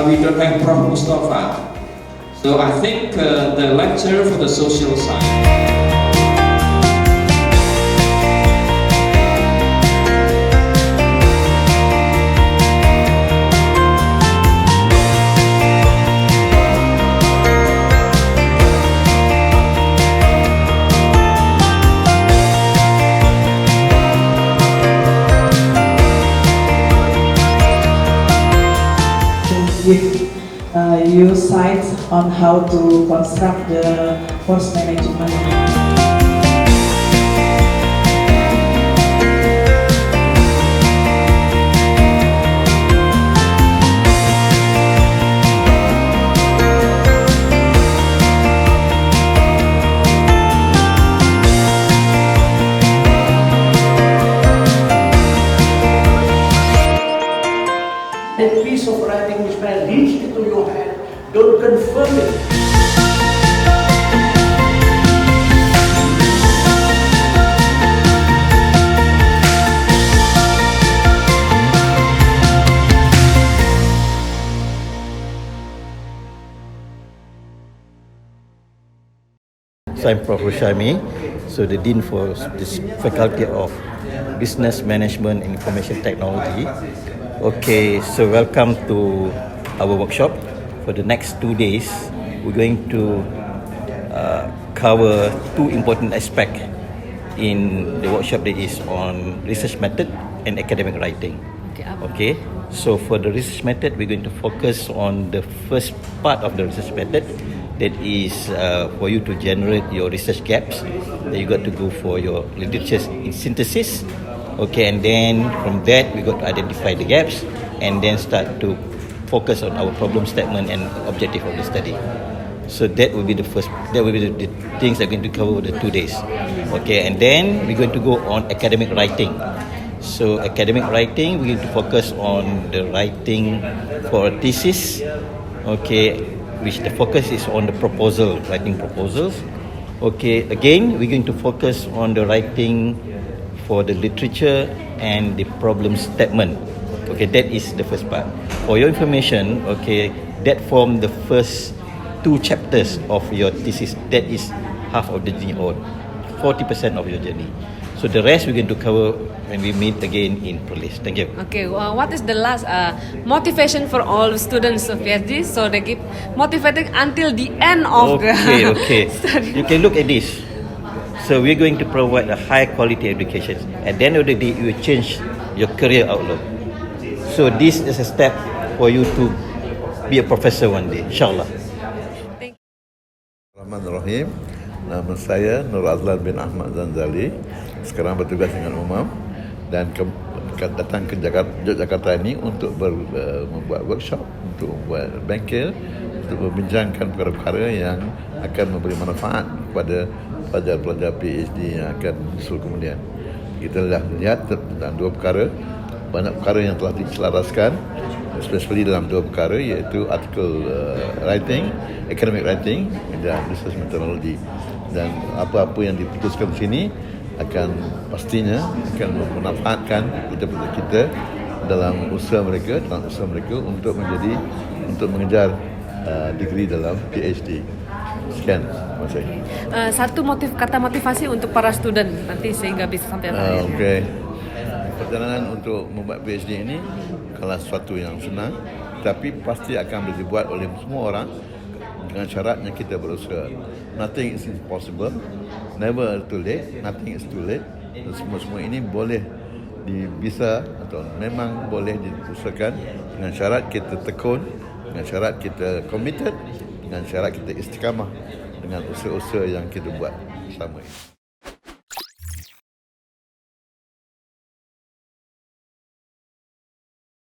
we don't have Prof. Mustafa. So I think the lecture for the social science. Give you sites on how to construct the force management. That piece of writing which may reach into your hand, don't confirm it. So I'm Prof. Roshami, so the Dean for this Faculty of Business Management and Information Technology. Okay, so welcome to our workshop. For the next 2 days, we're going to cover two important aspects in the workshop that is on research method and academic writing. Okay, so for the research method, we're going to focus on the first part of the research method, that is for you to generate your research gaps. That you got to go for your literature synthesis. Okay, and then from that we got to identify the gaps and then start to focus on our problem statement and objective of the study. So that will be the things I'm going to cover over the 2 days. Okay, and then we're going to go on academic writing. So academic writing, we're going to focus on the writing for a thesis. Okay, which the focus is on the proposal, writing proposals. Okay, again we're going to focus on the writing for the literature and the problem statement. Okay, that is the first part. For your information, okay, that form the first 2 chapters of your thesis. That is half of the journey, or 40% of your journey. So the rest we're going to cover when we meet again in Perlis. Thank you. Okay, what is the last motivation for all students of PhD? So they keep motivated until the end of the study. You can look at this. So we're going to provide a high quality education. At the end of the day, you will change your career outlook. So this is a step for you to be a professor one day, insyaAllah. Bismillahirrahmanirrahim. Nama saya Nur Azlan bin Ahmad Zanzali. Sekarang bertugas dengan umum dan datang ke Yogyakarta ini untuk membuat workshop, untuk membuat bengkel, untuk membincangkan perkara-perkara yang akan memberi manfaat kepada pelajar-pelajar PhD yang akan muncul kemudian. Kita dah lihat tentang 2 perkara, banyak perkara yang telah diselaraskan, especially dalam 2 perkara, iaitu article writing, academic writing dan research methodology. Dan apa-apa yang diputuskan di sini akan pastinya akan memanfaatkan kita dalam usaha mereka untuk mengejar degree dalam PhD. Sekian, terima kasih. Satu kata motivasi untuk para student nanti sehingga bisa sampai apa? Okey. Perjalanan untuk membuat PhD ini bukanlah sesuatu yang senang, tapi pasti akan boleh dibuat oleh semua orang dengan syaratnya kita berusaha. Nothing is impossible, never too late, nothing is too late. Dan semua ini boleh bisa atau memang boleh diusahakan dengan syarat kita tekun, dengan syarat kita committed, dengan syarat kita istiqamah dengan usaha-usaha yang kita buat selama ini.